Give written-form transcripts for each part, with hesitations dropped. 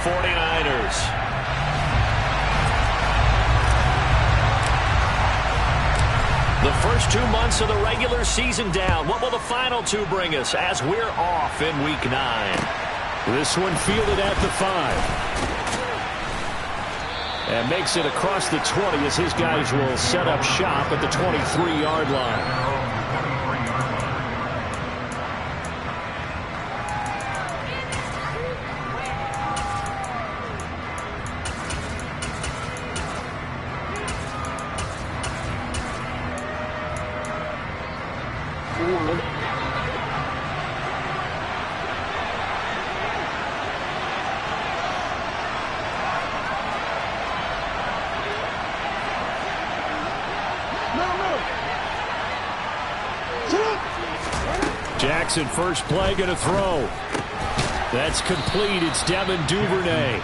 49ers. The first 2 months of the regular season down. What will the final 2 bring us as we're off in Week 9? This one fielded at the 5. And makes it across the 20 as his guys will set up shop at the 23-yard line. Jackson, first play, going to throw. That's complete. It's Devin Duvernay.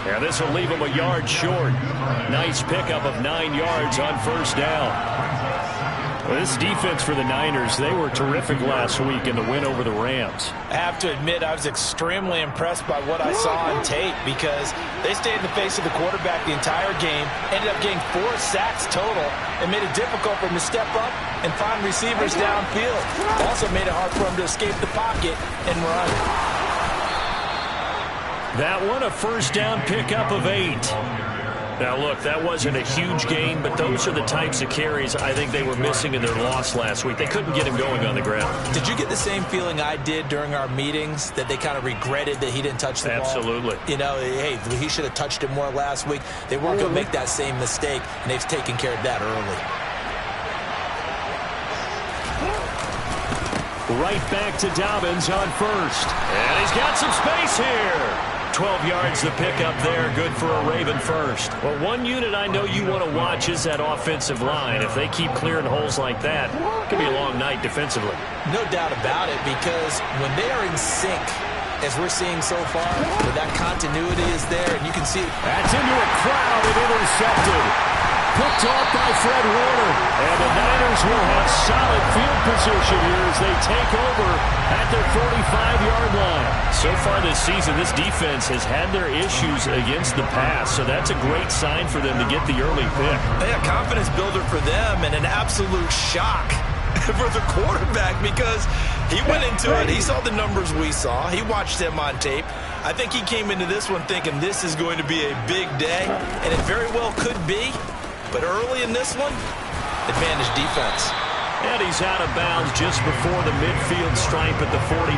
Yeah, this will leave him a yard short. Nice pickup of 9 yards on first down. Well, this defense for the Niners, they were terrific last week in the win over the Rams. I have to admit, I was extremely impressed by what I saw on tape because they stayed in the face of the quarterback the entire game, ended up getting 4 sacks total, and made it difficult for him to step up and find receivers downfield. Also made it hard for him to escape the pocket and run. That one, a first down pickup of 8. Now, look, that wasn't a huge gain, but those are the types of carries I think they were missing in their loss last week. They couldn't get him going on the ground. Did you get the same feeling I did during our meetings, that they kind of regretted that he didn't touch the ball? Absolutely. You know, hey, he should have touched it more last week. They weren't going to make that same mistake, and they've taken care of that early. Right back to Dobbins on first. And he's got some space here. 12 yards the pickup there, good for a Raven first. Well, one unit I know you want to watch is that offensive line. If they keep clearing holes like that, it could be a long night defensively. No doubt about it, because when they are in sync, as we're seeing so far, where that continuity is there, and you can see that's into a crowd and intercepted. Picked off by Fred Warner. And the Niners will have solid field position here as they take over at their 45-yard line. So far this season, this defense has had their issues against the pass, so that's a great sign for them to get the early pick. Yeah, confidence builder for them and an absolute shock for the quarterback because he went into it. He saw the numbers we saw. He watched them on tape. I think he came into this one thinking this is going to be a big day, and it very well could be. But early in this one, advantage defense. And he's out of bounds just before the midfield stripe at the 49.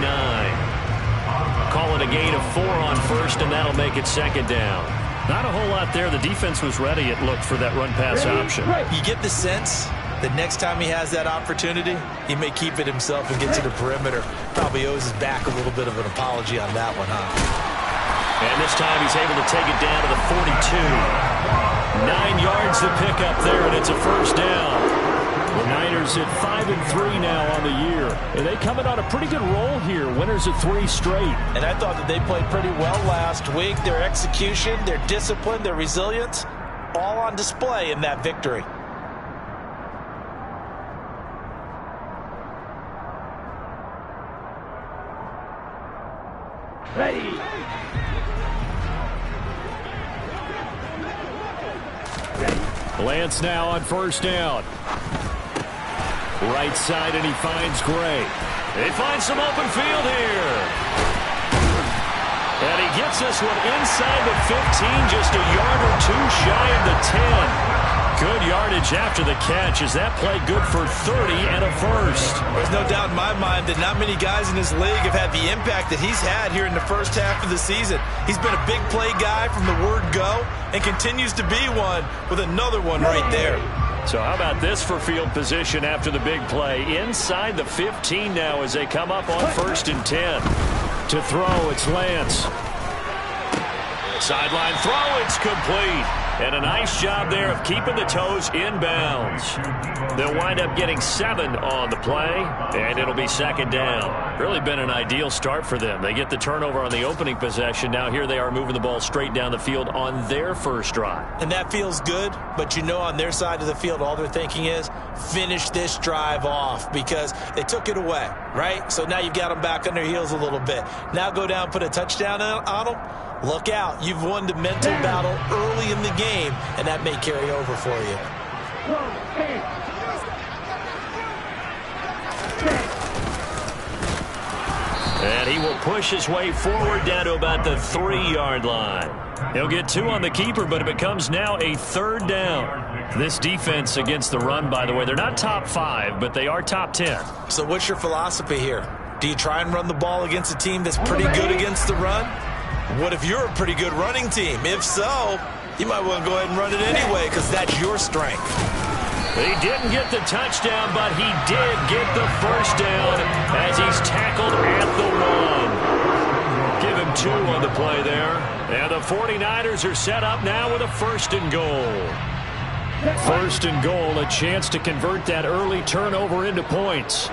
Call it a gain of 4 on first, and that'll make it second down. Not a whole lot there. The defense was ready, it looked, for that run-pass option. You get the sense that next time he has that opportunity, he may keep it himself and get to the perimeter. Probably owes his back a little bit of an apology on that one, huh? And this time he's able to take it down to the 42. 9 yards to pick up there, and it's a first down. The Niners at 5-3 now on the year. And they coming on a pretty good roll here. Winners of 3 straight. And I thought that they played pretty well last week. Their execution, their discipline, their resilience, all on display in that victory. Ready. Lance now on first down. Right side, and he finds Gray. They find some open field here. And he gets this one inside the 15, just a yard or 2 shy of the 10. Good yardage after the catch. Is that play good for 30 and a first? There's no doubt in my mind that not many guys in this league have had the impact that he's had here in the first half of the season. He's been a big play guy from the word go and continues to be one with another one right there. So how about this for field position after the big play? Inside the 15 now as they come up on first and 10. To throw, it's Lance. Sideline throw, it's complete. And a nice job there of keeping the toes inbounds. They'll wind up getting 7 on the play, and it'll be second down. Really been an ideal start for them. They get the turnover on the opening possession. Now here they are moving the ball straight down the field on their first drive. And that feels good, but you know on their side of the field all they're thinking is finish this drive off because they took it away, right? So now you've got them back on their heels a little bit. Now go down, put a touchdown on them. Look out. You've won the mental battle early in the game, and that may carry over for you. And he will push his way forward down to about the 3-yard line. He'll get 2 on the keeper, but it becomes now a 3rd down. This defense against the run, by the way, they're not top 5, but they are top 10. So what's your philosophy here? Do you try and run the ball against a team that's pretty good against the run? What if you're a pretty good running team? If so, you might want to go ahead and run it anyway because that's your strength. He didn't get the touchdown, but he did get the first down as he's tackled at the 1. Give him 2 on the play there. And the 49ers are set up now with a 1st and goal. 1st and goal, a chance to convert that early turnover into points.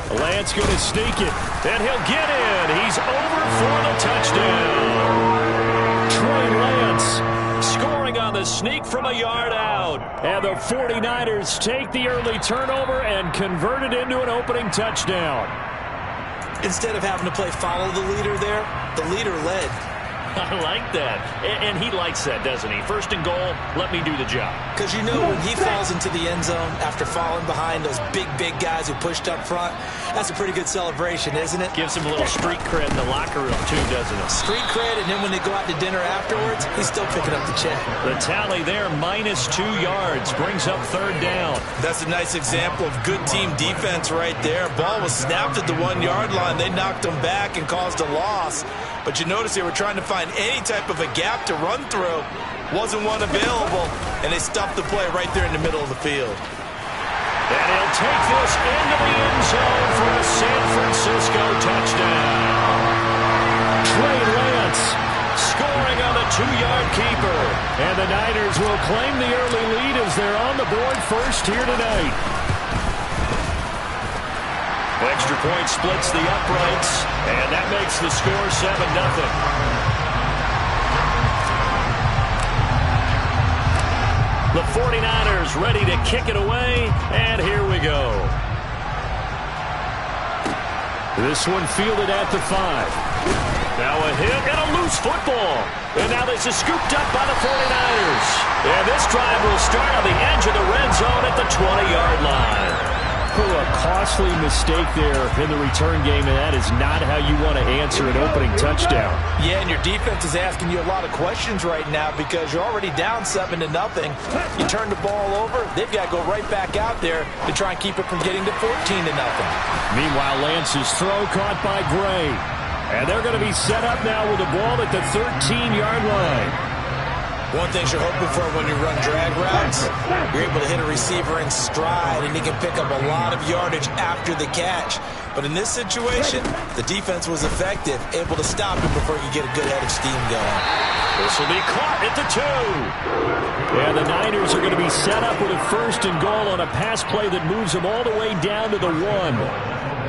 Lance going to sneak it, and he'll get in. He's over for the touchdown. Trey Lance scoring on the sneak from a yard out. And the 49ers take the early turnover and convert it into an opening touchdown. Instead of having to play follow the leader there, the leader led. I like that. And he likes that, doesn't he? 1st and goal, let me do the job. Because you know when he falls into the end zone after falling behind those big guys who pushed up front, that's a pretty good celebration, isn't it? Gives him a little street cred in the locker room, too, doesn't it? Street cred, and then when they go out to dinner afterwards, he's still picking up the check. The tally there, -2 yards, brings up 3rd down. That's a nice example of good team defense right there. Ball was snapped at the 1-yard line. They knocked him back and caused a loss. But you notice they were trying to find any type of a gap to run through. Wasn't one available, and they stuffed the play right there in the middle of the field. And he'll take this into the end zone for a San Francisco touchdown. Trey Lance scoring on the 2-yard keeper. And the Niners will claim the early lead as they're on the board first here tonight. Extra point splits the uprights, and that makes the score 7-0. The 49ers ready to kick it away, and here we go. This one fielded at the 5. Now a hit and a loose football. And now this is scooped up by the 49ers. And this drive will start on the edge of the red zone at the 20-yard line. A costly mistake there in the return game, and that is not how you want to answer an opening touchdown. Yeah, and your defense is asking you a lot of questions right now because you're already down 7-0. You turn the ball over, they've got to go right back out there to try and keep it from getting to 14-0. Meanwhile, Lance's throw caught by Gray. And they're going to be set up now with the ball at the 13-yard line. One thing you're hoping for when you run drag routes, you're able to hit a receiver in stride, and he can pick up a lot of yardage after the catch. But in this situation, the defense was effective, able to stop him before you get a good head of steam going. This will be caught at the 2. And the Niners are going to be set up with a 1st and goal on a pass play that moves them all the way down to the 1.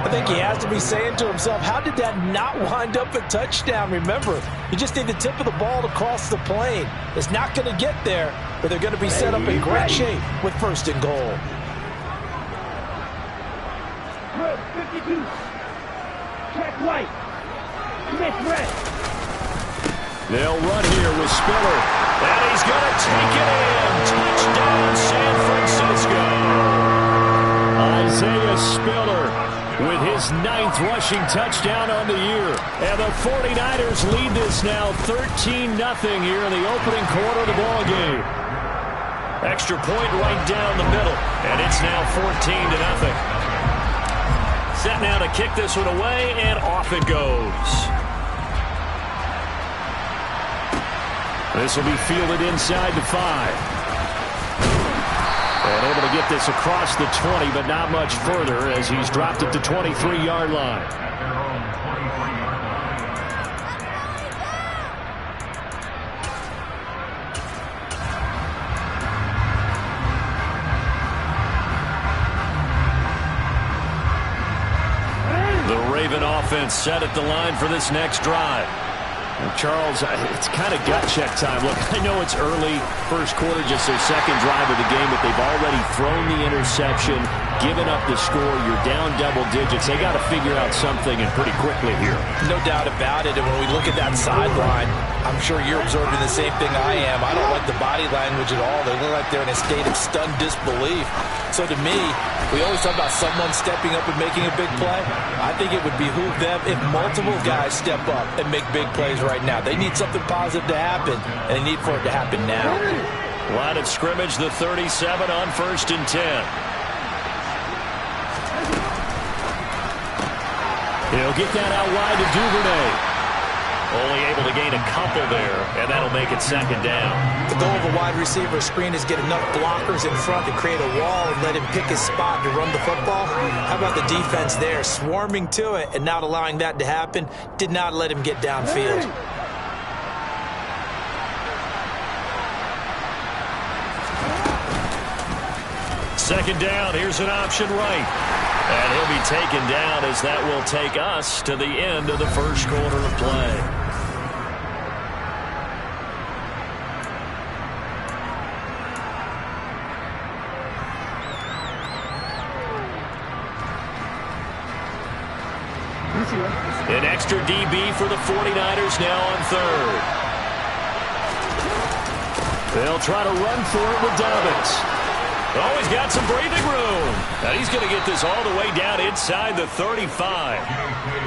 I think he has to be saying to himself, how did that not wind up a touchdown? Remember, you just need the tip of the ball to cross the plane. It's not going to get there, but they're going to be set up in great shape with 1st and goal. 52. Check right. Smith red. They'll run here with Spiller. And he's going to take it in. Touchdown, San Francisco. Isaiah Spiller with his 9th rushing touchdown on the year. And the 49ers lead this now 13-0 here in the opening quarter of the ball game. Extra point right down the middle. And it's now 14-0. Set now to kick this one away, and off it goes. This will be fielded inside the 5. And able to get this across the 20, but not much further as he's dropped at the 23-yard line. The Raven offense set at the line for this next drive. Charles, it's kind of gut check time. Look, I know it's early, first quarter, just their second drive of the game, but they've already thrown the interception, given up the score. You're down double digits. They got to figure out something, and pretty quickly here. No doubt about it. And when we look at that sideline, I'm sure you're observing the same thing I am. I don't like the body language at all. They look like they're in a state of stunned disbelief. So to me, we always talk about someone stepping up and making a big play. I think it would behoove them if multiple guys step up and make big plays right now. They need something positive to happen, and they need for it to happen now. Line of scrimmage, the 37 on 1st and 10. He'll get that out wide to Duvernay. Only able to gain a couple there, and that'll make it 2nd down. The goal of a wide receiver screen is get enough blockers in front to create a wall and let him pick his spot to run the football. How about the defense there, swarming to it and not allowing that to happen? Did not let him get downfield. Second down, here's an option right. And he'll be taken down as that will take us to the end of the first quarter of play. An extra DB for the 49ers now on 3rd. They'll try to run for it with Dobbins. Oh, he's got some breathing room. And he's going to get this all the way down inside the 35.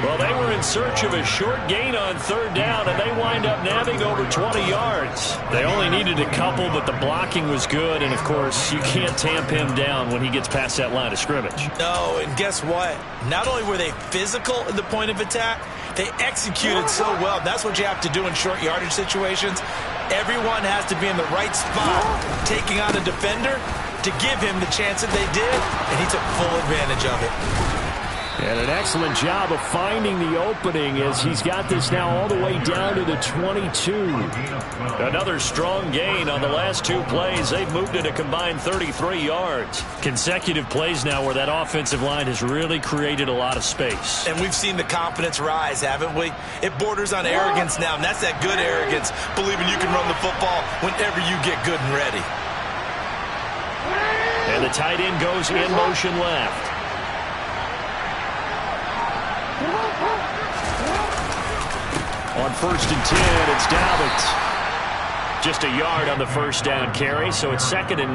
Well, they were in search of a short gain on 3rd down, and they wind up nabbing over 20 yards. They only needed a couple, but the blocking was good. And, of course, you can't tamp him down when he gets past that line of scrimmage. No, and guess what? Not only were they physical at the point of attack, they executed so well. That's what you have to do in short yardage situations. Everyone has to be in the right spot, taking on a defender to give him the chance that they did, and he took full advantage of it. And an excellent job of finding the opening as he's got this now all the way down to the 22. Another strong gain on the last 2 plays. They've moved it a combined 33 yards. Consecutive plays now where that offensive line has really created a lot of space. And we've seen the confidence rise, haven't we? It borders on arrogance now, and that's that good arrogance, believing you can run the football whenever you get good and ready. And the tight end goes in motion left. On 1st and 10, it's Dobbins. Just a yard on the 1st down carry, so it's 2nd and 9.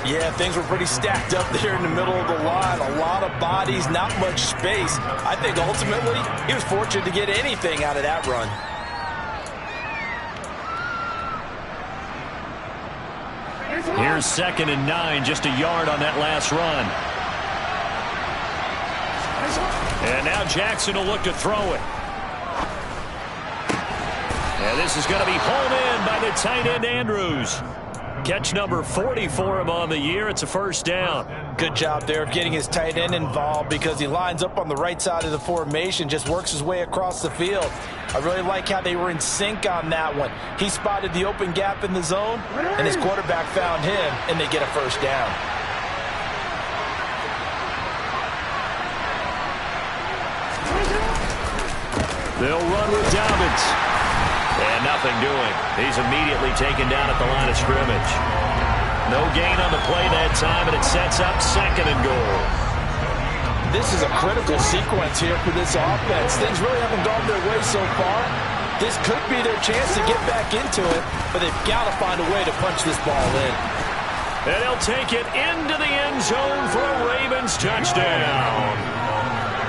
Yeah, things were pretty stacked up there in the middle of the line. A lot of bodies, not much space. I think ultimately he was fortunate to get anything out of that run. Here's 2nd and 9, just a yard on that last run. And now Jackson will look to throw it. And this is going to be pulled in by the tight end Andrews. Catch number 40 for him on the year. It's a 1st down. Good job there of getting his tight end involved because he lines up on the right side of the formation, just works his way across the field. I really like how they were in sync on that one. He spotted the open gap in the zone, and his quarterback found him, and they get a 1st down. They'll run with Dobbins. And nothing doing. He's immediately taken down at the line of scrimmage. No gain on the play that time, and it sets up 2nd and goal. This is a critical sequence here for this offense. Things really haven't gone their way so far. This could be their chance to get back into it, but they've got to find a way to punch this ball in. And they'll take it into the end zone for a Ravens touchdown.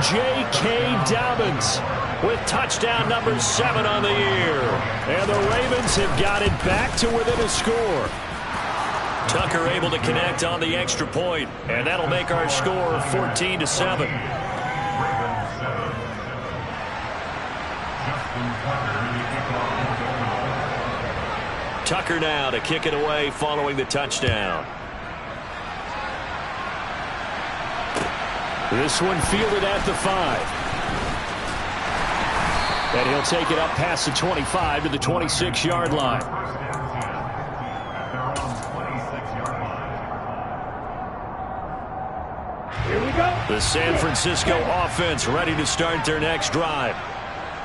J.K. Dobbins with touchdown number 7 on the year. And the Ravens have got it back to within a score. Tucker able to connect on the extra point, and that'll make our score 14-7. Tucker now to kick it away following the touchdown. This one fielded at the 5. And he'll take it up past the 25 to the 26-yard line. Here we go. The San Francisco offense ready to start their next drive.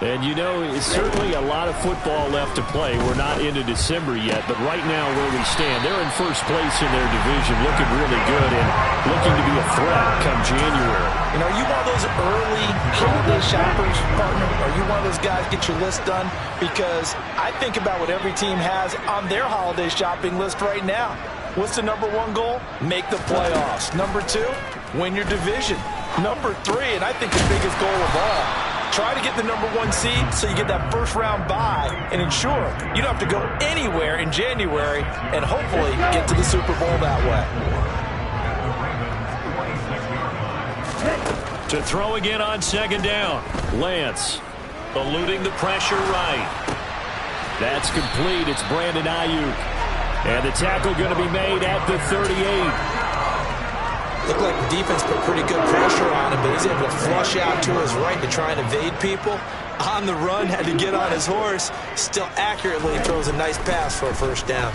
And you know, it's certainly a lot of football left to play. We're not into December yet, but right now where we stand, they're in first place in their division, looking really good and looking to be a threat come January. You know, are you one of those early holiday shoppers, partner? Are you one of those guys get your list done? Because I think about what every team has on their holiday shopping list right now. What's the number one goal? Make the playoffs. Number two, win your division. Number three, and I think the biggest goal of all, try to get the number one seed so you get that first round bye and ensure you don't have to go anywhere in January and hopefully get to the Super Bowl that way. To throw again on second down. Lance eluding the pressure right. That's complete. It's Brandon Ayuk. And the tackle going to be made at the 38. Looked like the defense put pretty good pressure on him, but he's able to flush out to his right to try and evade people. On the run, had to get on his horse. Still accurately throws a nice pass for a first down.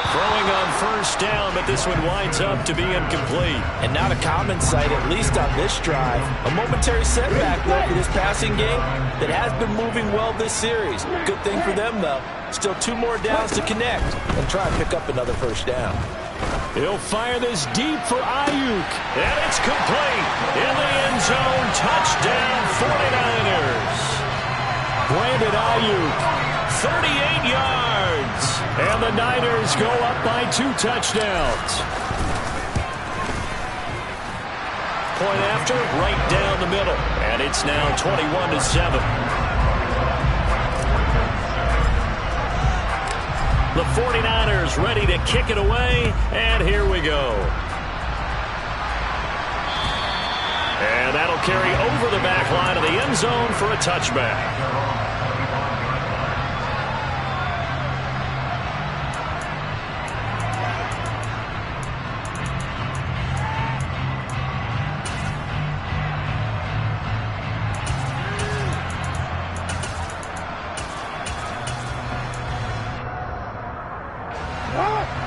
Throwing on first down, but this one winds up to be incomplete. And not a common sight, at least on this drive. A momentary setback, though, for this passing game that has been moving well this series. Good thing for them, though. Still 2 more downs to connect and try and pick up another first down. He'll fire this deep for Ayuk. And it's complete. In the end zone, touchdown 49ers. Brandon Ayuk, 38 yards. and the Niners go up by 2 touchdowns. Point after, right down the middle, and it's now 21-7. The 49ers ready to kick it away, and here we go. And that'll carry over the back line of the end zone for a touchback.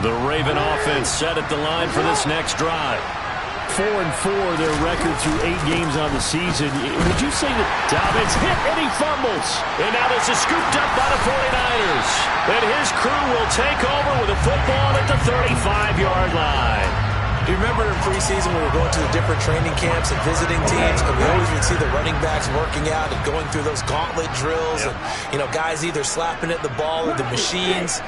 The Raven offense set at the line for this next drive. 4-4 their record through 8 games on the season. Would you say that Dobbins hit and he fumbles? And now this is scooped up by the 49ers. And his crew will take over with a football at the 35-yard line. Do you remember in preseason when we were going to the different training camps and visiting teams, and we always would see the running backs working out and going through those gauntlet drills, and guys either slapping at the ball or the machines.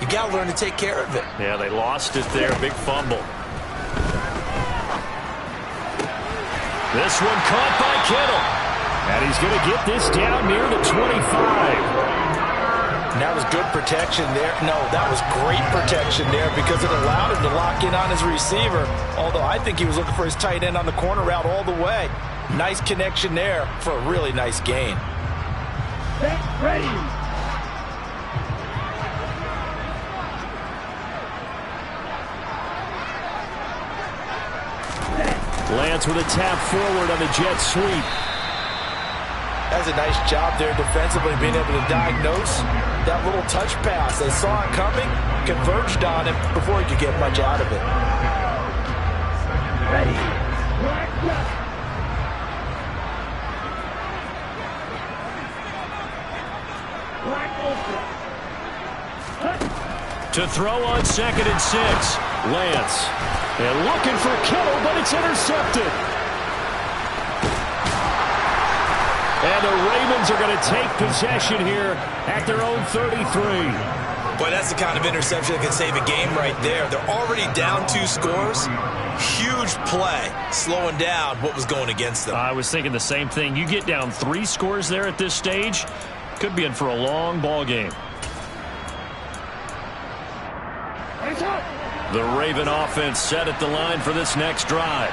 You got to learn to take care of it. Yeah, they lost it there. Big fumble. This one caught by Kittle. And he's going to get this down near the 25. And that was good protection there. No, that was great protection there because it allowed him to lock in on his receiver. Although I think he was looking for his tight end on the corner route all the way. Nice connection there for a really nice gain. Get ready. Lance with a tap forward on the jet sweep. That's a nice job there defensively, being able to diagnose that little touch pass. They saw it coming, converged on him before he could get much out of it. Ready. To throw on 2nd and 6. Lance. And looking for Kittle, but it's intercepted. And the Ravens are going to take possession here at their own 33. Boy, that's the kind of interception that can save a game right there. They're already down 2 scores. Huge play, slowing down what was going against them. I was thinking the same thing. You get down 3 scores there at this stage, could be in for a long ball game. The Raven offense set at the line for this next drive.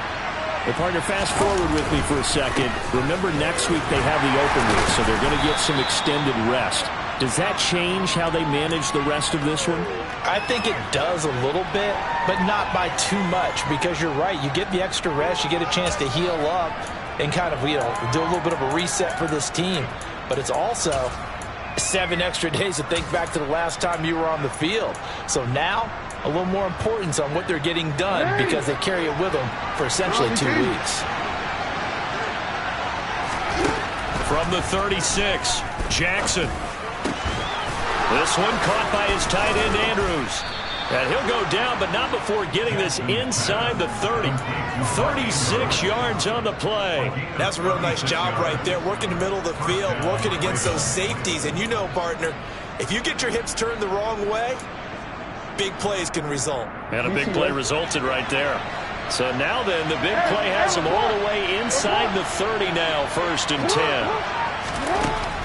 Well, partner, fast forward with me for a second. Remember, next week they have the open week, so they're going to get some extended rest. Does that change how they manage the rest of this one? I think it does a little bit, but not by too much, because you're right. You get the extra rest, you get a chance to heal up and kind of, do a little bit of a reset for this team. But it's also 7 extra days to think back to the last time you were on the field. So now, a little more importance on what they're getting done because they carry it with them for essentially 2 weeks. From the 36, Jackson. This one caught by his tight end, Andrews. And he'll go down, but not before getting this inside the 30. 36 yards on the play. That's a real nice job right there, working the middle of the field, working against those safeties. And you know, partner, if you get your hips turned the wrong way, big plays can result. And a big play resulted right there. So now then, the big play has him all the way inside the 30 now, 1st and 10.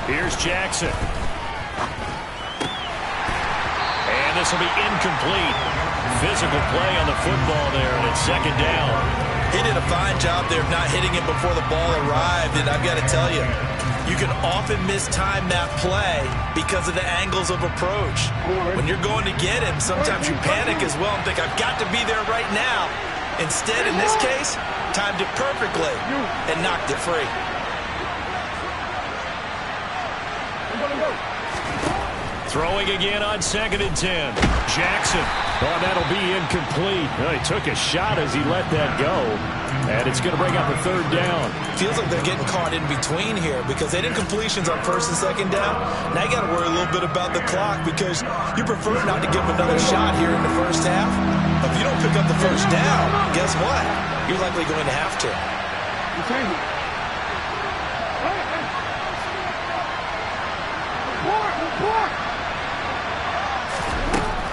Here's Jackson. And this will be incomplete. Physical play on the football there, and it's 2nd down. He did a fine job there of not hitting it before the ball arrived, and I've got to tell you, you can often mistime that play because of the angles of approach. When you're going to get him, sometimes you panic as well and think, I've got to be there right now. Instead, in this case, timed it perfectly and knocked it free. Throwing again on 2nd and 10. Jackson. Oh, that'll be incomplete. Well, he took a shot as he let that go. And it's going to bring up a 3rd down. Feels like they're getting caught in between here because they did completions on 1st and 2nd down. Now you got to worry a little bit about the clock because you prefer not to give them another shot here in the 1st half. But if you don't pick up the 1st down, guess what? You're likely going to have to.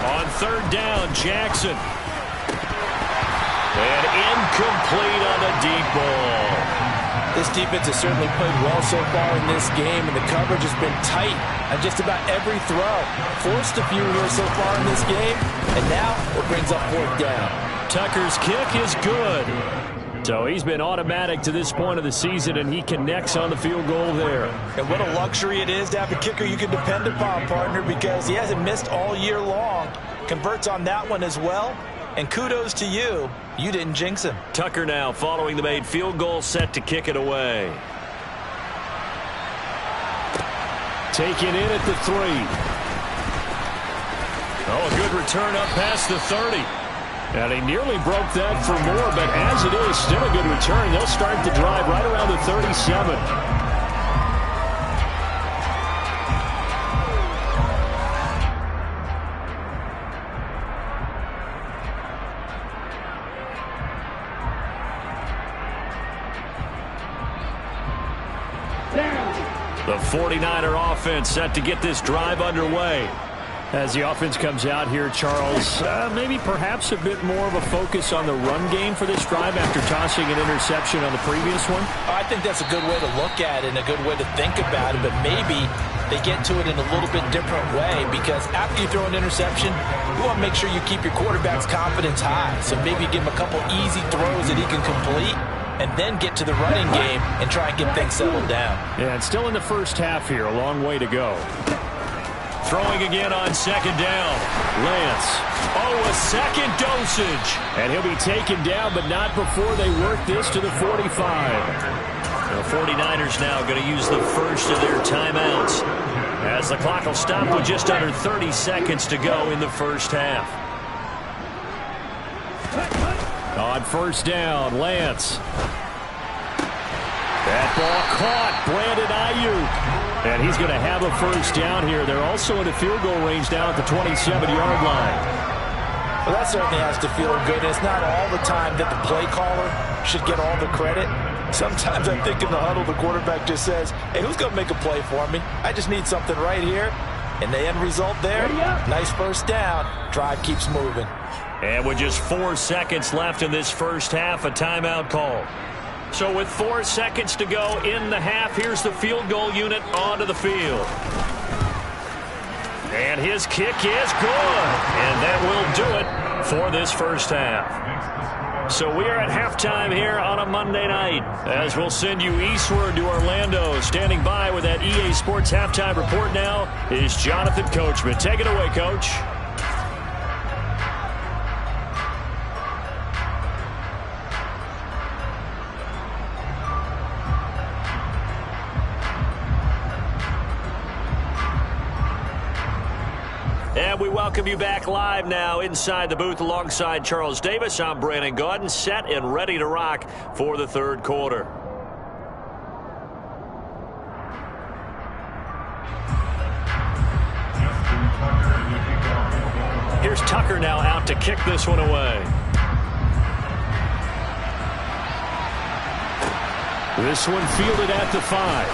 On 3rd down, Jackson. And incomplete on the deep ball. This defense has certainly played well so far in this game, and the coverage has been tight on just about every throw. Forced a few here so far in this game, and now it brings up 4th down. Tucker's kick is good. So he's been automatic to this point of the season, and he connects on the field goal there. And what a luxury it is to have a kicker you can depend upon, partner, because he hasn't missed all year long. Converts on that one as well. And kudos to you. You didn't jinx him. Tucker now following the made field goal, set to kick it away. Taken in at the 3. Oh, a good return up past the 30. And he nearly broke that for more, but as it is, still a good return. They'll start the drive right around the 37. The 49er offense set to get this drive underway. As the offense comes out here, Charles, maybe perhaps a bit more of a focus on the run game for this drive after tossing an interception on the previous one? I think that's a good way to look at it and a good way to think about it, but maybe they get to it in a little bit different way because after you throw an interception, you want to make sure you keep your quarterback's confidence high. So maybe give him a couple easy throws that he can complete and then get to the running game and try and get things settled down. Yeah, and still in the 1st half here, a long way to go. Throwing again on 2nd down. Lance. Oh, a second dosage. And he'll be taken down, but not before they work this to the 45. The 49ers now going to use the first of their timeouts as the clock will stop with just under 30 seconds to go in the 1st half. On 1st down, Lance. That ball caught. Brandon Ayuk. And he's going to have a 1st down here. They're also in the field goal range down at the 27-yard line. Well, that certainly has to feel good. It's not all the time that the play caller should get all the credit. Sometimes I think in the huddle, the quarterback just says, hey, who's going to make a play for me? I just need something right here. And the end result there, nice 1st down. Drive keeps moving. And with just 4 seconds left in this 1st half, a timeout call. So with 4 seconds to go in the half, here's the field goal unit onto the field. And his kick is good. And that will do it for this 1st half. So we are at halftime here on a Monday night, as we'll send you eastward to Orlando. Standing by with that EA Sports halftime report now is Jonathan Coachman. Take it away, Coach. And we welcome you back live now inside the booth alongside Charles Davis. I'm Brandon Gaudin, set and ready to rock for the 3rd quarter. Here's Tucker now out to kick this one away. This one fielded at the 5.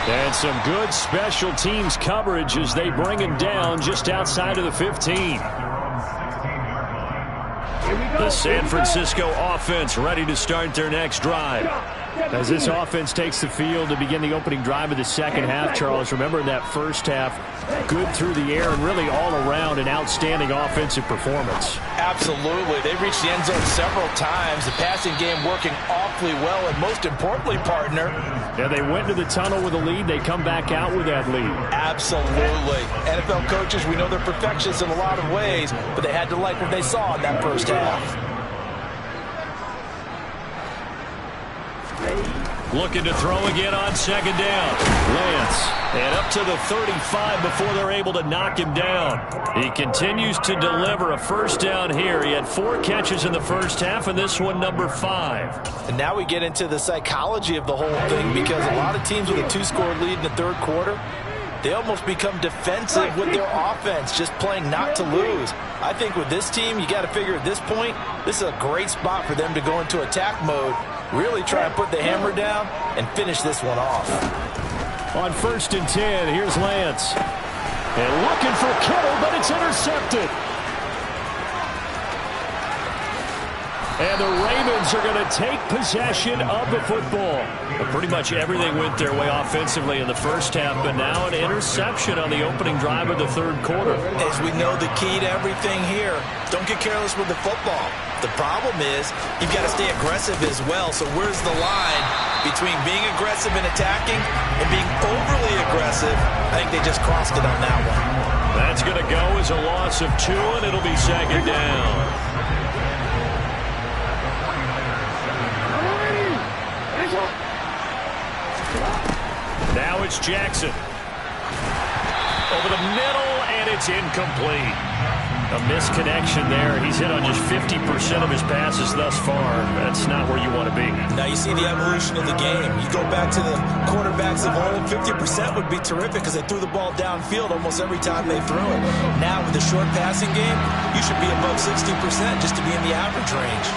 And some good special teams coverage as they bring him down just outside of the 15. The San Francisco offense ready to start their next drive. As this offense takes the field to begin the opening drive of the second half, Charles, remember in that first half, good through the air and really all around an outstanding offensive performance. Absolutely. They reached the end zone several times. The passing game working awfully well, and most importantly, partner. Yeah, they went to the tunnel with a lead. They come back out with that lead. Absolutely. NFL coaches, we know they're perfectionists in a lot of ways, but they had to like what they saw in that first half. Looking to throw again on second down. Lance. And up to the 35 before they're able to knock him down. He continues to deliver a first down here. He had 4 catches in the first half, and this one number 5. And now we get into the psychology of the whole thing, because a lot of teams with a 2-score lead in the third quarter, they almost become defensive with their offense, just playing not to lose. I think with this team, you got to figure at this point, this is a great spot for them to go into attack mode, really try and put the hammer down and finish this one off. On 1st and 10, here's Lance. And looking for Kittle, but it's intercepted. And the Ravens are going to take possession of the football. But pretty much everything went their way offensively in the first half, but now an interception on the opening drive of the third quarter. As we know, the key to everything here, don't get careless with the football. The problem is you've got to stay aggressive as well. So where's the line between being aggressive and attacking and being overly aggressive? I think they just crossed it on that one. That's going to go as a loss of 2, and it'll be second down. Now it's Jackson. Over the middle, and it's incomplete. A misconnection there. He's hit on just 50% of his passes thus far. That's not where you want to be. Now you see the evolution of the game. You go back to the quarterbacks of old, 50% would be terrific because they threw the ball downfield almost every time they threw it. Now with the short passing game, you should be above 60% just to be in the average range.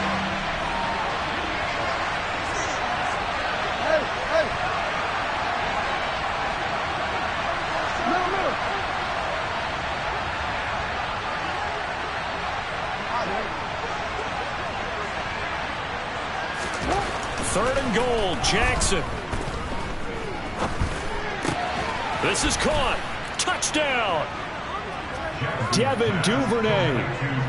Third and goal, Jackson. This is caught. Touchdown. Devin Duvernay.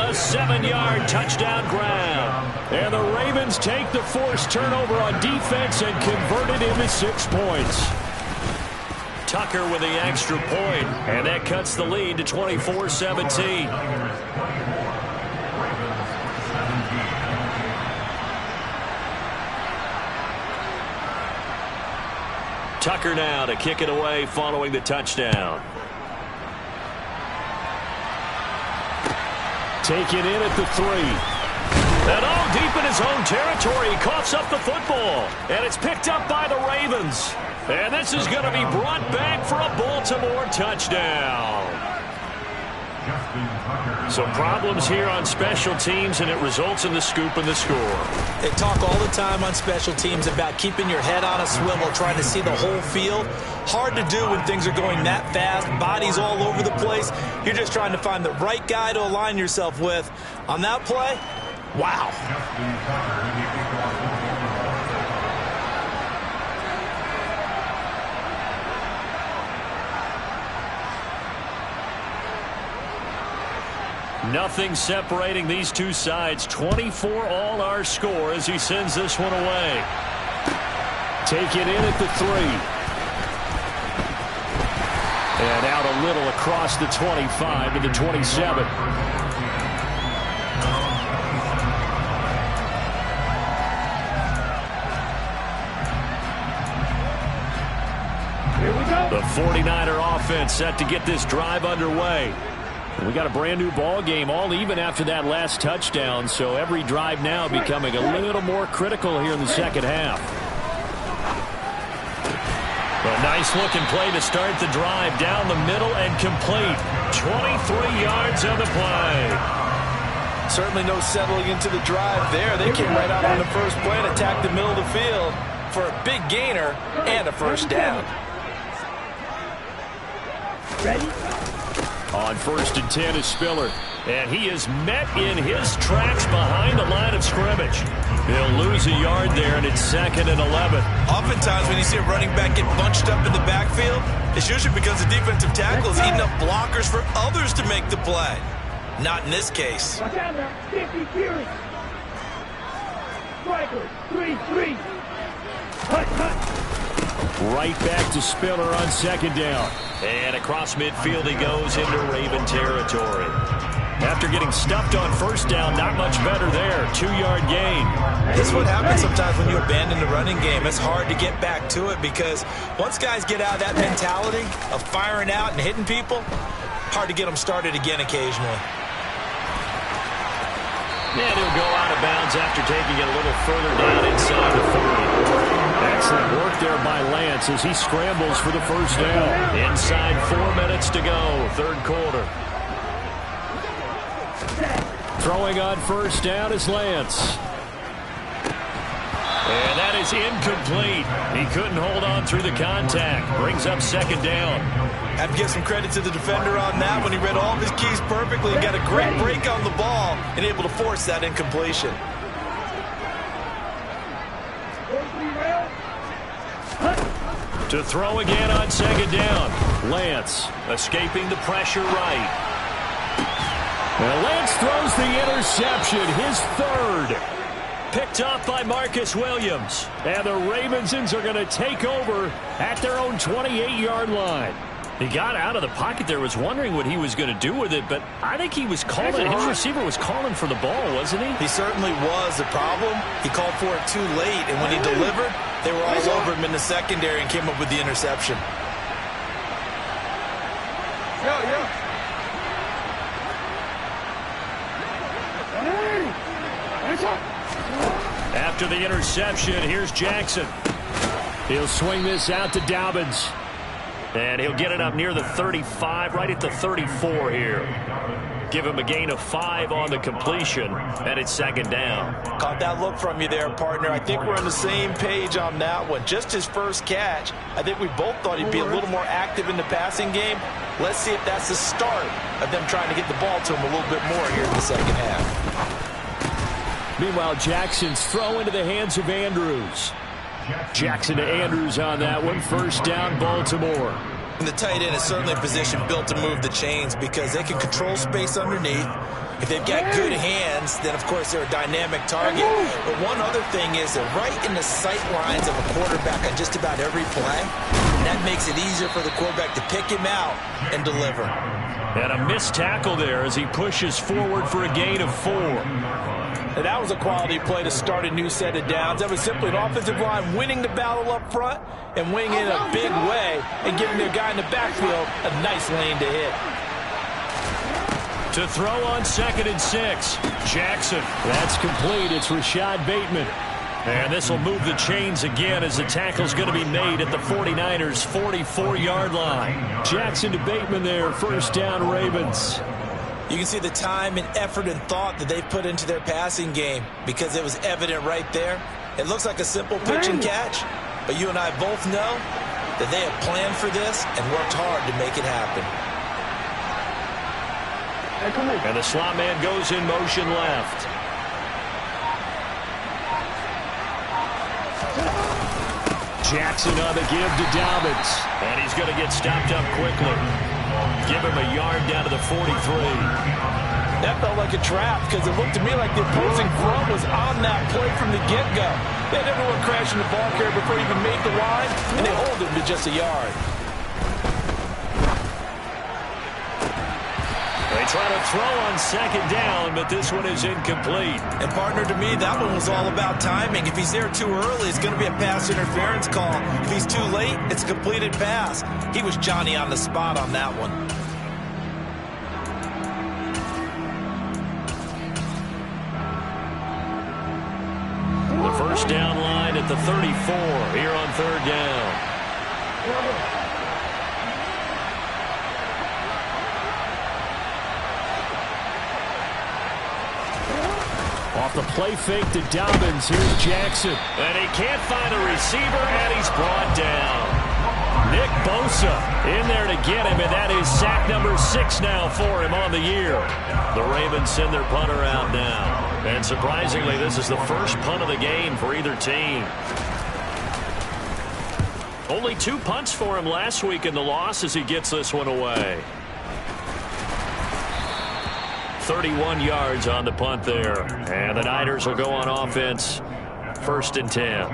A 7-yard touchdown grab. And the Ravens take the forced turnover on defense and convert it into 6 points. Tucker with the extra point, and that cuts the lead to 24-17. Tucker now to kick it away following the touchdown. Take it in at the 3. And all deep in his own territory, he coughs up the football. And it's picked up by the Ravens. And this is going to be brought back for a Baltimore touchdown. So problems here on special teams, and it results in the scoop and the score. They talk all the time on special teams about keeping your head on a swivel, trying to see the whole field. Hard to do when things are going that fast, bodies all over the place. You're just trying to find the right guy to align yourself with. On that play, wow. Nothing separating these two sides. 24 all our score as he sends this one away. Take it in at the 3. And out a little across the 25 to the 27. Here we go. The 49er offense set to get this drive underway. We got a brand new ball game, all even after that last touchdown, so every drive now becoming a little more critical here in the second half. The Nice-looking play to start the drive down the middle and complete. 23 yards on the play. Certainly no settling into the drive there. They came right out on the first play and attacked the middle of the field for a big gainer and a first down. Ready? On 1st and 10 is Spiller. And he is met in his tracks behind the line of scrimmage. He'll lose a yard there, and it's 2nd and 11. Oftentimes when you see a running back get bunched up in the backfield, it's usually because the defensive tackle is eating up blockers for others to make the play. Not in this case. Watch out now. 50 Fury. Striker. 3-3. Hut, hut. Right back to Spiller on 2nd down. And across midfield he goes into Raven territory. After getting stuffed on 1st down, not much better there. 2-yard gain. This is what happens sometimes when you abandon the running game. It's hard to get back to it because once guys get out of that mentality of firing out and hitting people, hard to get them started again occasionally. And he'll go out of bounds after taking it a little further down inside the 30. Excellent work there by Lance as he scrambles for the 1st down. Inside 4 minutes to go, 3rd quarter. Throwing on 1st down is Lance. And that is incomplete. He couldn't hold on through the contact. Brings up 2nd down. Have to give some credit to the defender on that when he read all of his keys perfectly and got a great break on the ball and able to force that incompletion. To throw again on 2nd down. Lance escaping the pressure right. And Lance throws the interception, his 3rd. Picked off by Marcus Williams. And the Ravensons are going to take over at their own 28-yard line. He got out of the pocket there, was wondering what he was going to do with it, but I think he was calling, his receiver was calling for the ball, wasn't he? He certainly was. The problem, he called for it too late, and when he delivered, they were all over him in the secondary and came up with the interception. After the interception, here's Jackson. He'll swing this out to Dobbins. And he'll get it up near the 35, right at the 34 here. Give him a gain of 5 on the completion, and it's 2nd down. Caught that look from you there, partner. I think we're on the same page on that one. Just his first catch. I think we both thought he'd be a little more active in the passing game. Let's see if that's the start of them trying to get the ball to him a little bit more here in the 2nd half. Meanwhile, Jackson's throw into the hands of Andrews. Jackson to Andrews on that one. 1st down, Baltimore. And the tight end is certainly a position built to move the chains because they can control space underneath. If they've got good hands, then, of course, they're a dynamic target. But one other thing is they're right in the sight lines of a quarterback on just about every play. And that makes it easier for the quarterback to pick him out and deliver. And a missed tackle there as he pushes forward for a gain of 4. And that was a quality play to start a new set of downs. That was simply an offensive line winning the battle up front and winning in a big way and giving their guy in the backfield a nice lane to hit. To throw on 2nd and 6. Jackson. That's complete. It's Rashad Bateman. And this will move the chains again as the tackle's going to be made at the 49ers' 44-yard line. Jackson to Bateman there. 1st down, Ravens. You can see the time and effort and thought that they've put into their passing game because it was evident right there. It looks like a simple pitch and catch, but you and I both know that they have planned for this and worked hard to make it happen. And the slot man goes in motion left. Jackson on the give to Dobbins. And he's going to get stopped up quickly. Give him a yard down to the 43. That felt like a trap because it looked to me like the opposing front was on that play from the get-go. They had everyone crashing the ball carrier before he even made the line, and they hold him to just a yard. They try to throw on 2nd down, but this one is incomplete. And partner, to me, that one was all about timing. If he's there too early, it's going to be a pass interference call. If he's too late, it's a completed pass. He was Johnny on the spot on that one. The 1st down line at the 34 here on 3rd down. Off the play fake to Dobbins. Here's Jackson. And he can't find a receiver, and he's brought down. Nick Bosa in there to get him, and that is sack number 6 now for him on the year. The Ravens send their punter out now. And surprisingly, this is the first punt of the game for either team. Only 2 punts for him last week in the loss as he gets this one away. 31 yards on the punt there. And the Niners will go on offense. 1st and 10.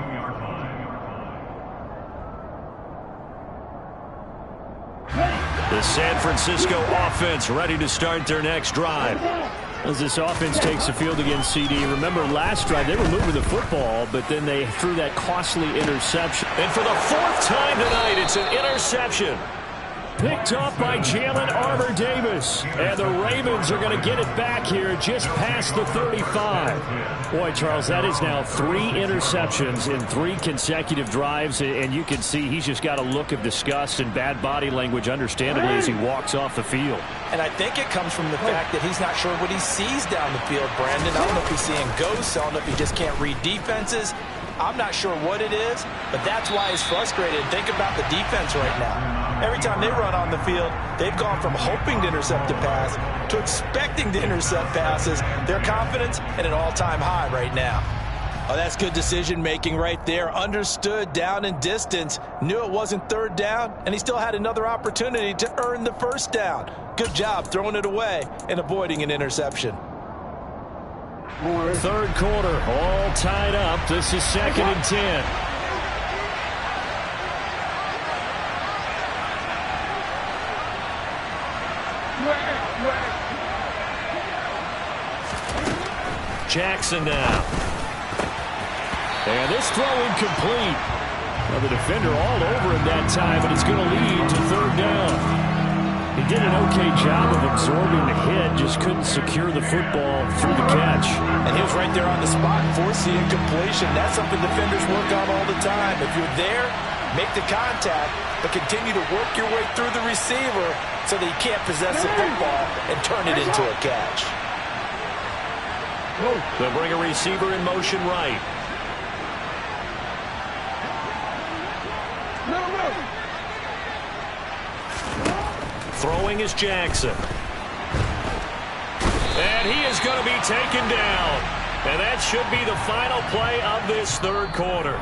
The San Francisco offense ready to start their next drive. As this offense takes the field against CD, remember last drive they were moving the football, but then they threw that costly interception. And for the 4th time tonight, it's an interception. Picked up by Jalen Armour-Davis. And the Ravens are going to get it back here just past the 35. Boy, Charles, that is now 3 interceptions in 3 consecutive drives. And you can see he's just got a look of disgust and bad body language, understandably, as he walks off the field. And I think it comes from the fact that he's not sure what he sees down the field, Brandon. I don't know if he's seeing ghosts. I don't know if he just can't read defenses. I'm not sure what it is, but that's why he's frustrated. Think about the defense right now. Every time they run on the field, they've gone from hoping to intercept a pass to expecting to intercept passes. Their confidence at an all-time high right now. Oh, that's good decision-making right there. Understood down and distance. Knew it wasn't 3rd down, and he still had another opportunity to earn the 1st down. Good job throwing it away and avoiding an interception. 3rd quarter, all tied up. This is 2nd and 10. Jackson now. And this throw incomplete. Well, the defender all over him that time, and it's going to lead to 3rd down. He did an okay job of absorbing the hit, just couldn't secure the football through the catch. And he was right there on the spot, forcing incompletion. That's something defenders work on all the time. If you're there, make the contact, but continue to work your way through the receiver so that you can't possess the football and turn it into a catch. They'll bring a receiver in motion right. Throwing is Jackson. And he is going to be taken down. And that should be the final play of this 3rd quarter.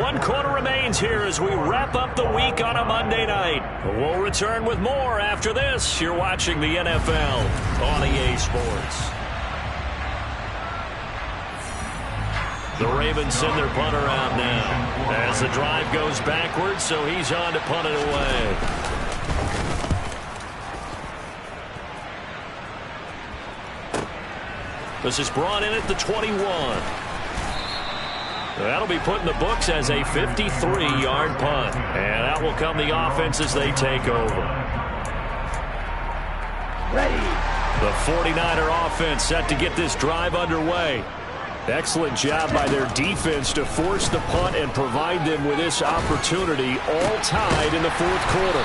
1 quarter remains here as we wrap up the week on a Monday night. We'll return with more after this. You're watching the NFL on EA Sports. The Ravens send their punter out now as the drive goes backwards, so he's on to punt it away. This is brought in at the 21. That'll be put in the books as a 53-yard punt. And out will come the offense as they take over. Ready. The 49er offense set to get this drive underway. Excellent job by their defense to force the punt and provide them with this opportunity, all tied in the 4th quarter.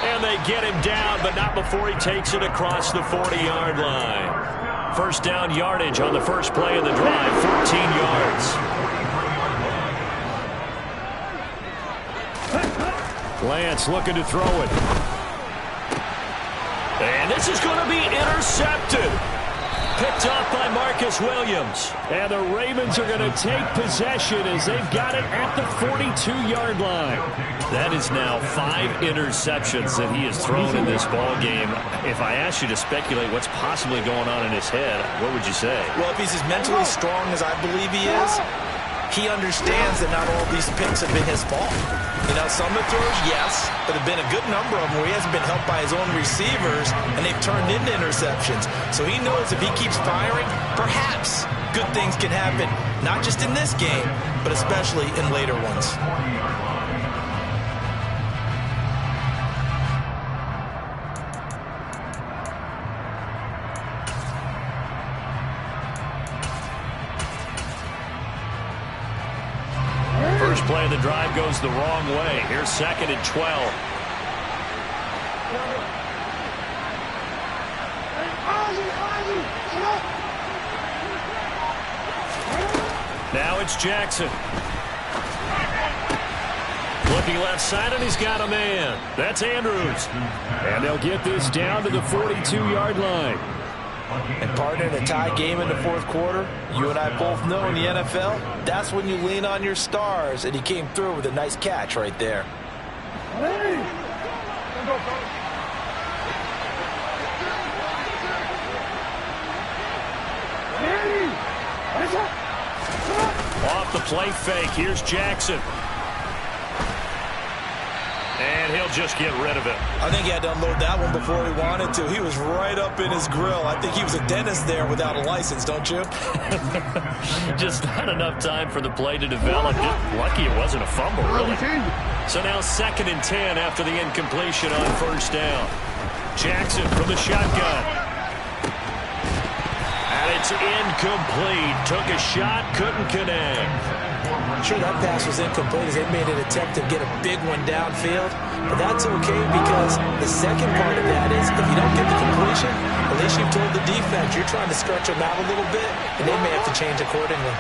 And they get him down, but not before he takes it across the 40-yard line. 1st down yardage on the first play of the drive, 14 yards. Lance looking to throw it. And this is going to be intercepted. Picked off by Marcus Williams. And the Ravens are going to take possession as they've got it at the 42-yard line. That is now 5 interceptions that he has thrown in this ball game. If I asked you to speculate what's possibly going on in his head, what would you say? Well, if he's as mentally strong as I believe he is, he understands that not all these picks have been his fault. You know, some of the throws, yes, but there have been a good number of them where he hasn't been helped by his own receivers, and they've turned into interceptions. So he knows if he keeps firing, perhaps good things can happen, not just in this game, but especially in later ones. First play of the drive goes the wrong way. Here's 2nd and 12. Now it's Jackson. Looking left side, and he's got a man. That's Andrews. And they'll get this down to the 42-yard line. And partner, in a tie game in the fourth quarter, you and I both know in the NFL, that's when you lean on your stars, and he came through with a nice catch right there. Off the play fake, here's Jackson. And he'll just get rid of it. I think he had to unload that one before he wanted to. He was right up in his grill. I think he was a dentist there without a license, don't you? Just not enough time for the play to develop. Lucky it wasn't a fumble, really. So now 2nd and 10 after the incompletion on first down. Jackson from the shotgun. And it's incomplete. Took a shot, couldn't connect. Sure, that pass was incomplete as they made an attempt to get a big one downfield. But that's okay because the second part of that is if you don't get the completion, at least you've told the defense you're trying to stretch them out a little bit, and they may have to change accordingly.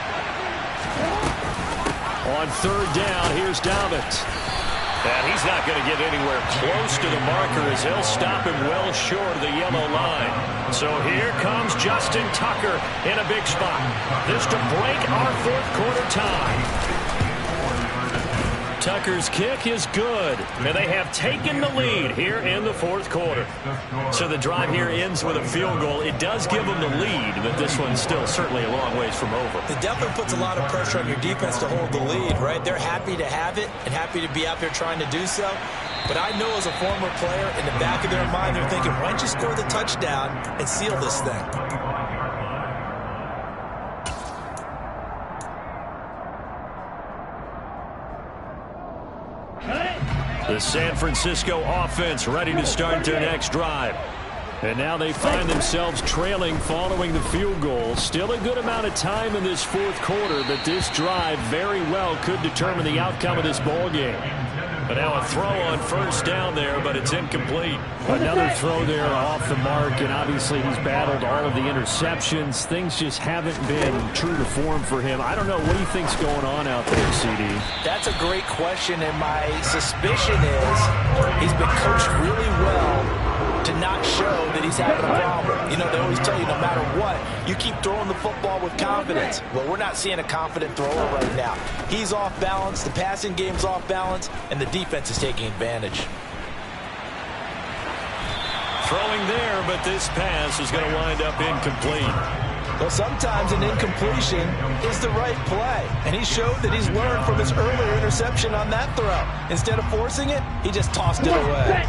On 3rd down, here's Dobbins. And he's not going to get anywhere close to the marker as they'll stop him well short of the yellow line. So here comes Justin Tucker in a big spot. This to break our fourth quarter tie. Tucker's kick is good, and they have taken the lead here in the fourth quarter. So the drive here ends with a field goal. It does give them the lead, but this one's still certainly a long ways from over. It definitely puts a lot of pressure on your defense to hold the lead, right? They're happy to have it and happy to be out there trying to do so. But I know as a former player, in the back of their mind, they're thinking, why don't you score the touchdown and seal this thing? The San Francisco offense ready to start their next drive. And now they find themselves trailing following the field goal. Still a good amount of time in this fourth quarter, but this drive very well could determine the outcome of this ball game. But now a throw on first down there, but it's incomplete. Another throw there off the mark, and obviously he's battled all of the interceptions. Things just haven't been true to form for him. I don't know. What do you think's going on out there, CD? That's a great question, and my suspicion is he's been coached really well to not show that he's having a problem. You know, they always tell you no matter what, you keep throwing the football with confidence. Well, we're not seeing a confident thrower right now. He's off balance, the passing game's off balance, and the defense is taking advantage. Throwing there, but this pass is going to wind up incomplete. Well, sometimes an incompletion is the right play, and he showed that he's learned from his earlier interception on that throw. Instead of forcing it, he just tossed it away.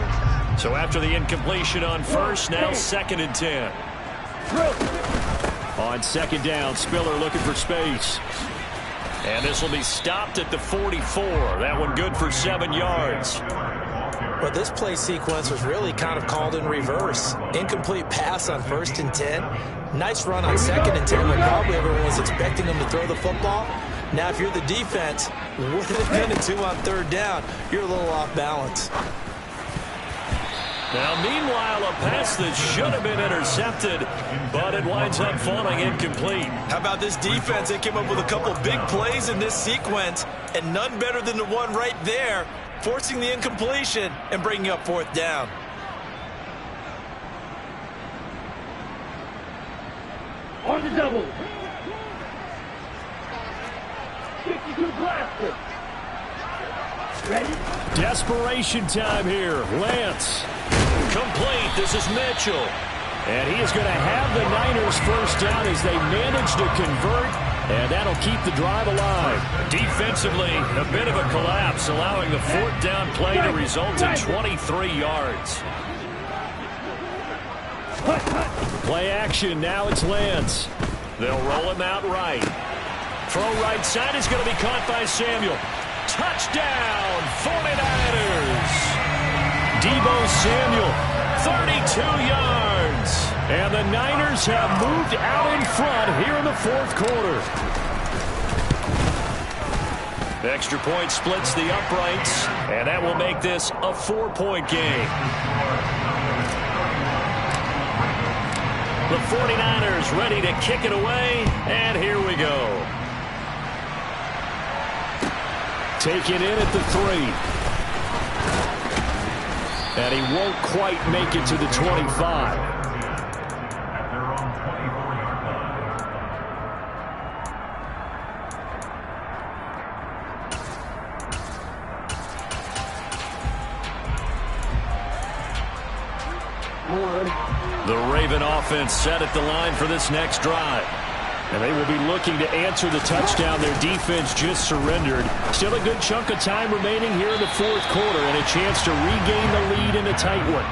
So after the incompletion on first, now 2nd and 10. On 2nd down, Spiller looking for space. And this will be stopped at the 44. That one good for 7 yards. But this play sequence was really kind of called in reverse. Incomplete pass on 1st and 10. Nice run on 2nd and 10 when probably everyone was expecting him to throw the football. Now, if you're the defense, what are they going to do on 3rd down? You're a little off balance. Now, meanwhile, a pass that should have been intercepted, but it winds up falling incomplete. How about this defense? They came up with a couple big plays in this sequence, and none better than the one right there, forcing the incompletion and bringing up 4th down. On the double. 52 blaster. Ready? Desperation time here. Lance. Complete. This is Mitchell. And he is going to have the Niners first down as they manage to convert, and that'll keep the drive alive. Defensively, a bit of a collapse, allowing the 4th down play to result in 23 yards. Play action. Now it's Lance. They'll roll him out right. Throw right side is going to be caught by Samuel. Touchdown, 49ers. Deebo Samuel, 32 yards. And the Niners have moved out in front here in the fourth quarter. The extra point splits the uprights, and that will make this a 4-point game. The 49ers ready to kick it away, and here we go. Taken in at the 3. And he won't quite make it to the 25. The Raven offense set at the line for this next drive. And they will be looking to answer the touchdown their defense just surrendered. Still a good chunk of time remaining here in the fourth quarter and a chance to regain the lead in a tight one.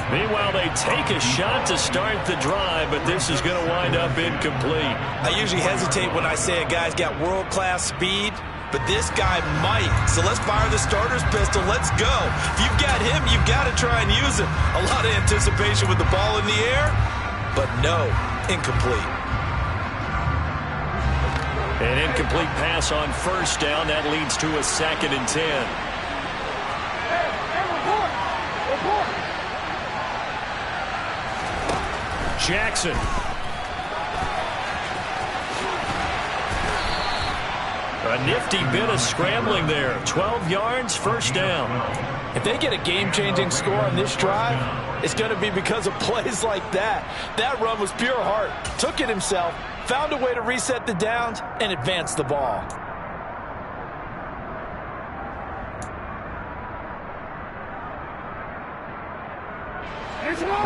Meanwhile, they take a shot to start the drive, but this is going to wind up incomplete. I usually hesitate when I say a guy's got world-class speed, but this guy might. So let's fire the starter's pistol. Let's go. If you've got him, you've got to try and use him. A lot of anticipation with the ball in the air, but no, incomplete. An incomplete pass on first down. That leads to a 2nd and 10. Jackson. A nifty bit of scrambling there. 12 yards, first down. If they get a game-changing score on this drive, it's going to be because of plays like that. That run was pure heart. Took it himself, found a way to reset the downs, and advance the ball.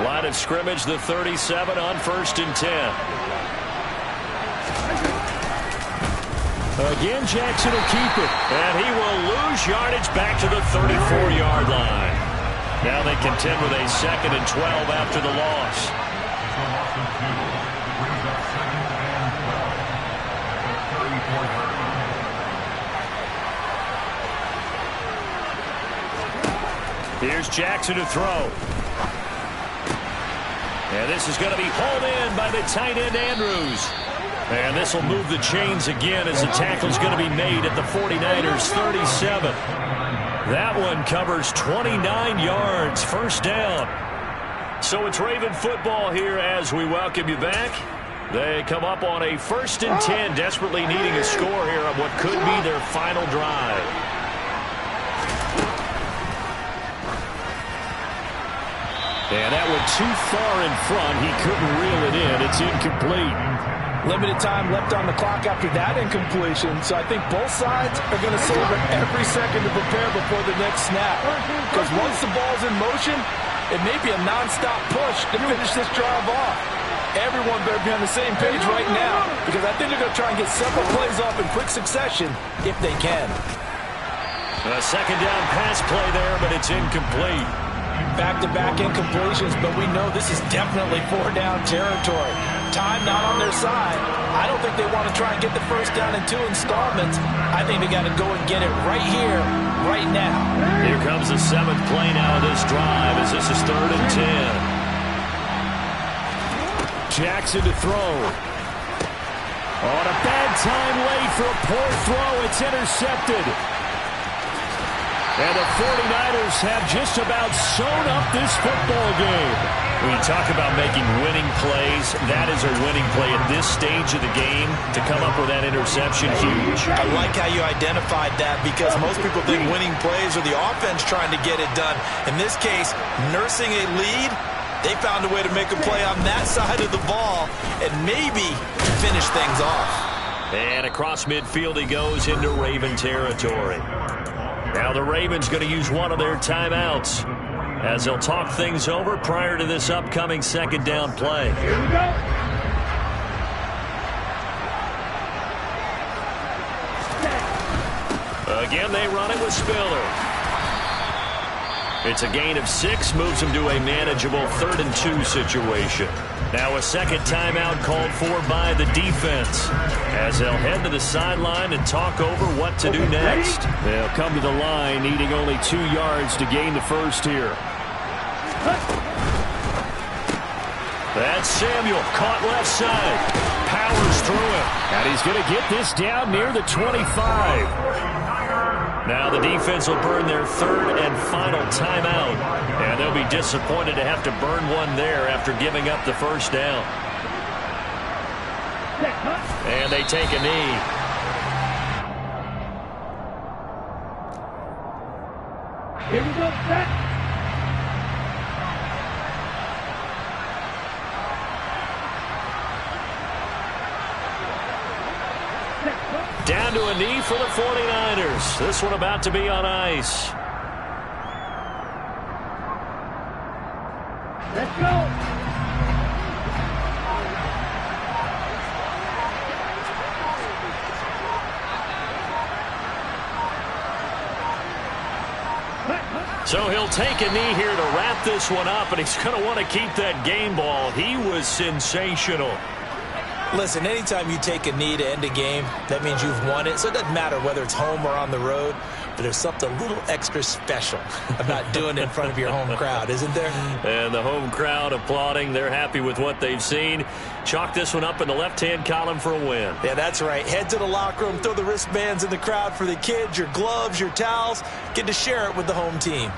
Line of scrimmage, the 37 on 1st and 10. Again, Jackson will keep it. And he will lose yardage back to the 34-yard line. Now they contend with a 2nd and 12 after the loss. Here's Jackson to throw. And this is going to be hauled in by the tight end, Andrews. And this will move the chains again as the tackle is going to be made at the 49ers 37. That one covers 29 yards, first down. So it's Raven football here as we welcome you back. They come up on a 1st and 10, desperately needing a score here on what could be their final drive. And that went too far in front. He couldn't reel it in. It's incomplete. Limited time left on the clock after that incompletion, so I think both sides are going to savor every second to prepare before the next snap. Because once the ball's in motion, it may be a non-stop push to finish this drive off. Everyone better be on the same page right now, because I think they're going to try and get several plays off in quick succession if they can. A 2nd down pass play there, but it's incomplete. Back-to-back incompletions, but we know this is definitely 4-down territory. Time not on their side. I don't think they want to try and get the first down in 2 installments. I think they got to go and get it right here, right now. Here comes the 7th play now of this drive as this is 3rd and 10. Jackson to throw. On a bad time late for a poor throw. It's intercepted. And the 49ers have just about sewn up this football game. When you talk about making winning plays, that is a winning play at this stage of the game. To come up with that interception, huge. I like how you identified that, because most people think winning plays are the offense trying to get it done. In this case, nursing a lead, they found a way to make a play on that side of the ball and maybe finish things off. And across midfield he goes into Raven territory. Now the Ravens going to use one of their timeouts as they'll talk things over prior to this upcoming 2nd down play. Here we go. Again, they run it with Spiller. It's a gain of 6, moves them to a manageable 3rd and 2 situation. Now a 2nd timeout called for by the defense as they'll head to the sideline and talk over what to do next. They'll come to the line needing only 2 yards to gain the first here. That's Samuel, caught left side, powers through it. And he's going to get this down near the 25. Now the defense will burn their third and final timeout. And they'll be disappointed to have to burn one there after giving up the first down. And they take a knee. Here we go, set. Down to a knee for the 49ers. This one about to be on ice. Let's go. So he'll take a knee here to wrap this one up, and he's going to want to keep that game ball. He was sensational. Listen, anytime you take a knee to end a game, that means you've won it. So it doesn't matter whether it's home or on the road, but there's something a little extra special about doing it in front of your home crowd, isn't there? And the home crowd applauding. They're happy with what they've seen. Chalk this one up in the left-hand column for a win. Yeah, that's right. Head to the locker room, throw the wristbands in the crowd for the kids, your gloves, your towels. Get to share it with the home team.